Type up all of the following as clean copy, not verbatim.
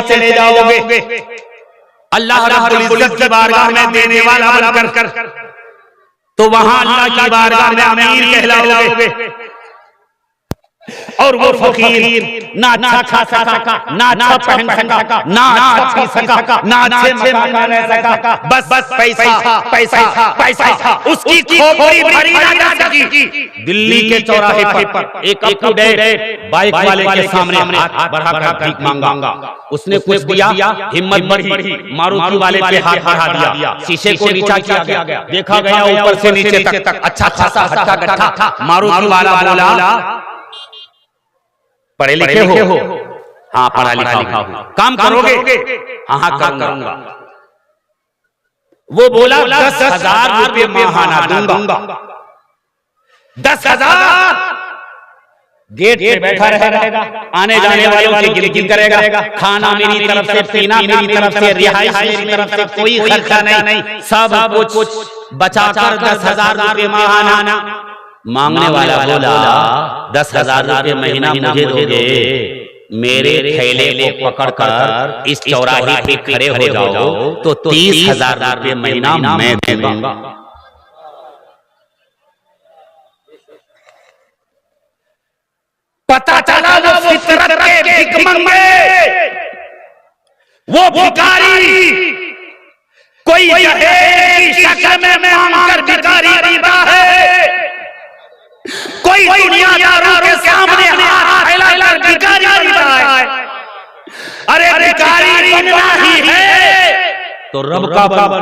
चले जाओगे, अल्लाह रब्बुल इज्जत की बारगाह में देने वाला बनकर, तो वहां अल्लाह की बारगाह में अमीर कहलाओगे। और वो फकीर ना अच्छा खा सका, ना अच्छा पहन सका, ना अच्छा पी सका, ना अच्छे मकान में रह सका, बस पैसा पैसा पैसा, उसकी खोपड़ी भरी ना जा सकी। दिल्ली के चौराहे पर एक अप टू डेट बाइक वाले के सामने हाथ बढ़ाकर भीख मांगा। उसने कुछ दिया, हिम्मत बढ़ी, मारुति वाले पे हाथ बढ़ा दिया, शीशे को नीचा किया गया, देखा गया ऊपर से नीचे तक अच्छा खासा हट्टा कट्टा था। मारुति वाला बोला, पढ़े लिखे हो? हाँ, पढ़ा लिखा हूं। काम करोगे? हाँ, करूंगा। वो बोला 10,000 रुपये माहाना दूंगा। 10,000। गेट पे बैठा रहेगा, आने जाने वालों की गिनती करेगा, खाना मेरी तरफ से, पीना मेरी तरफ से, रिहाइश मेरी तरफ से, कोई खर्चा नहीं, सब कुछ बचाकर 10,000 रुपये माहाना। मांगने वाला बोला 10,000 रुपये महीना मुझे दोगे? मेरे थैले को पकड़कर इस चौराहे पे खड़े हो जाओ तो 30,000 रुपये महीना मैं दूंगा। पता चला वो फितरत के भिखमंगे, वो भिखारी कोई दहेज की शक्ल में मांगकर भिखारी बना है, कोई दुनियादारों के सामने हाथ फैलाकर भिखारी बनता है। अरे भिखारी बनना ही है तो रब का बनो,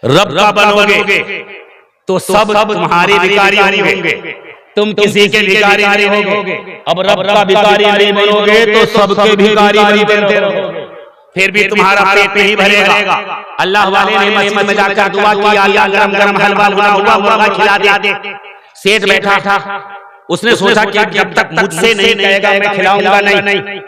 रब का बनोगे तो सब तुम्हारे भिखारी होंगे, तुम किसी के भिखारी नहीं होगे। अब रब का भिखारी नहीं बनोगे तो सबके भिखारी बनते रहोगे, फिर भी तुम्हारा पेट नहीं भरेगा। अल्लाह वाले ने मस्जिद में जाकर दुआ की, अल्लाह गरम गरम हलवा भुना हुआ मुर्गा खिला दे। सेठ बैठा था, उसने सोचा कि जब तक मुझसे नहीं कहेगा मैं खिलाऊंगा नहीं।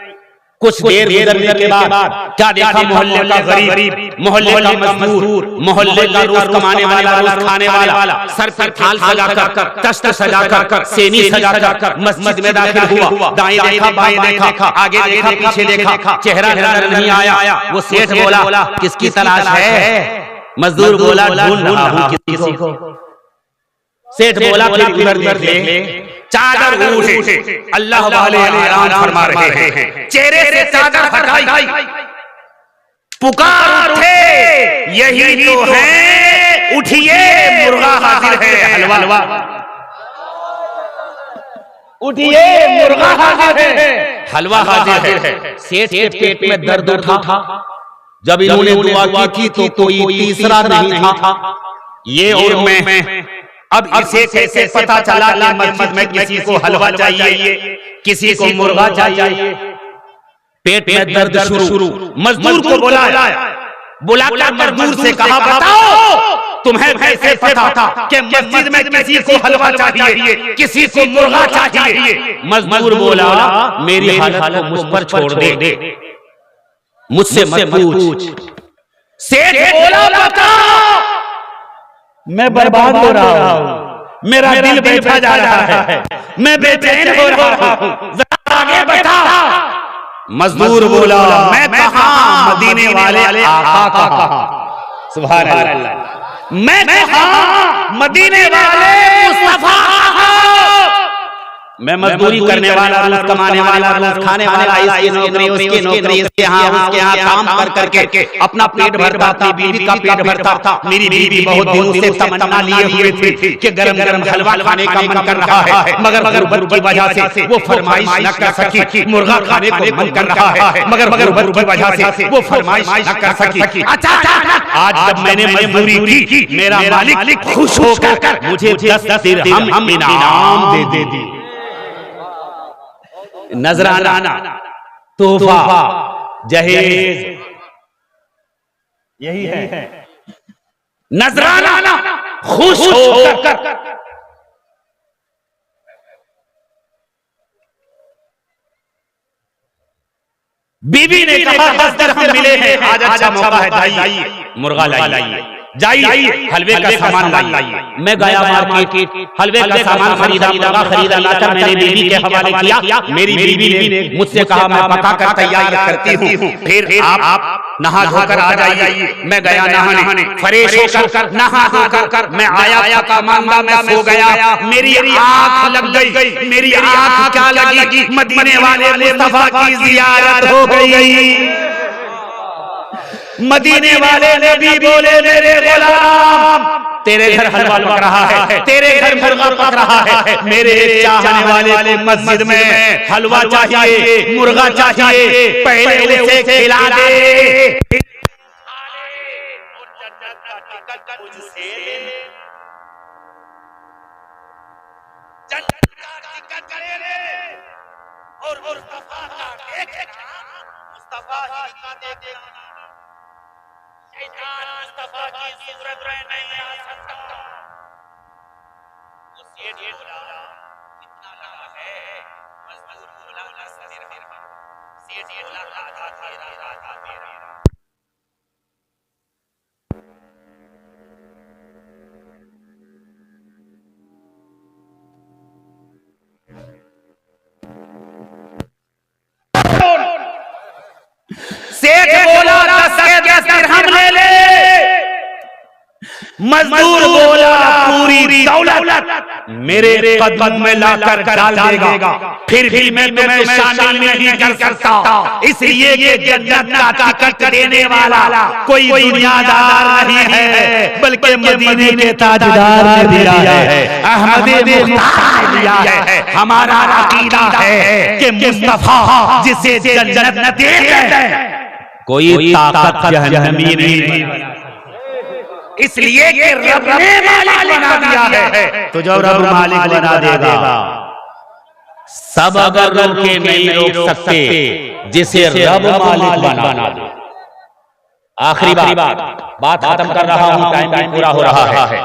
कुछ देर गुजरने के बाद क्या देखा, मोहल्ले का गरीब, मोहल्ले का मजदूर, मोहल्ले का रोज कमाने वाला, रोज खाने वाला, सर पर थाल सजाकर, तश्त सजाकर, सेनी सजाकर मस्जिद में दाखिल हुआ। दाएं देखा, बाएं देखा, आगे देखा, पीछे देखा, चेहरा नजर नहीं आया। वो सेठ बोला, किसकी तलाश है? मजदूर बोला, ढूंढ रहा हूं किसी को। सेठ बोला, फिर उधर देख ले, चादर उठे, अल्लाह वाले आराम फरमा रहे हैं, चेहरे से चादर हटाई, पुकार उठे, यही तो है, उठिए मुर्गा हाजिर है, हलवा उठिए मुर्गा हाजिर है, हलवा हाजिर है। सेठ के पेट में दर्द उठा। जब इन्होंने दुआ की तो कोई तीसरा नहीं था, ये और मैं। अब इसे कैसे पता चला कि मस्जिद में किसी को हलवा चाहिए, किसी को मुर्गा चाहिए? पेट में दर्द शुरू। मजदूर को बुलाकर मजदूर से कहा, बताओ तुम्हें कैसे पता था कि मस्जिद में किसी को हलवा चाहिए, किसी को मुर्गा चाहिए? मजदूर बोला, मेरी हालत को मुझ पर छोड़ दे, मुझसे मत पूछ। सेठ बोला, बताओ मैं बर्बाद हो रहा हूं, मेरा दिल बैठा जा रहा है, मैं बेचैन हो रहा हूं, जरा आगे बता। मजदूर बोला, मैं कहां, मदीने वाले आका का कहां, सुभान अल्लाह, मैं कहां, मदीने वाले मुस्तफा। मैं मजदूरी करने वाला, रोज कमाने वाला, रोज खाने वाला, इसकी नौकरी, उसकी नौकरी, इसके यहाँ काम कर करके अपना पेट भरता था, बीवी का पेट भरता था। मेरी बीवी बहुत दिनों से तमन्ना लिए हुए थी कि गरम गरम हलवा खाने का मन कर रहा है, मगर गुर्बत की वजह से वो फरमाइश न कर सकी। मुर्गा खाने को मन कर रहा है, मगर गुर्बत की वजह से वो फरमाइश न कर सकी। आज जब मैंने मजदूरी की, मेरा मालिक खुश होकर मुझे 10 दिरहम इनाम दे दी। नजराना, तोहफा, जहेज, यही है नजराना। खुश होकर बीवी ने कहा, 10 दिरहम मिले हैं, आज अच्छा मौका है, जाइए मुर्गा लाइए। जाइए हलवे का सामान लाइए। मैं गया मार्केट, हलवे का सामान खरीदा लाकर मैंने बीवी के हवाले किया। मेरी बीवी ने मुझसे कहा मैं पका कर तैयार करती हूँ, फिर आप नहा धोकर आ जाइए। मैं गया नहाने, फ्रेश होकर नहा धोकर मैं आया का मांदा, मैं सो गया। मेरी आंख लग गई, मेरी आंख क्या लगी, मदीने वाले मुस्तफा की जियारत हो गई। मदीने वाले नबी बोले मेरे गुलाम, तेरे घर हलवा पक रहा है, तेरे घर मुर्गा पक रहा है, मेरे चाहने वाले मस्जिद में हलवा चाहिए, मुर्गा चाहिए, पहले उसे खिला दे। और मुस्तफा का मुस्तफा ही का देख मुस्तफा की सूरत में नहीं आ सकता। वो सेठ बोला कितना नाम है, मजदूर बोला 10 दिरहम। सेठ बोला राधा तेरा राधा मेरा। सेठ बोला 10 के 10 दिरहम ले ले। मजदूर बोला पूरी दौलत मेरे कदम में लाकर डाल देगा, फिर भी मैं तुम्हें शामिल नहीं कर सकता, इसलिए कि जन्नत का टिकट देने वाला कोई दुनियादार नहीं है, बल्कि मदीने के ताजदार ने दिया है, अहमद मुख्तार ने दिया है। हमारा अकीदा है कि मुस्तफा जिसे जन्नत दे दे कोई ताकत जहन्नमी नहीं, इसलिए कि रब ने मालिक बना दिया है तो जो रब मालिक बना देगा। सब अगर रोके नहीं रोक सकते जिसे रब मालिक बना दे। आखिरी बात खत्म कर रहा हूं, टाइम भी पूरा हो रहा है।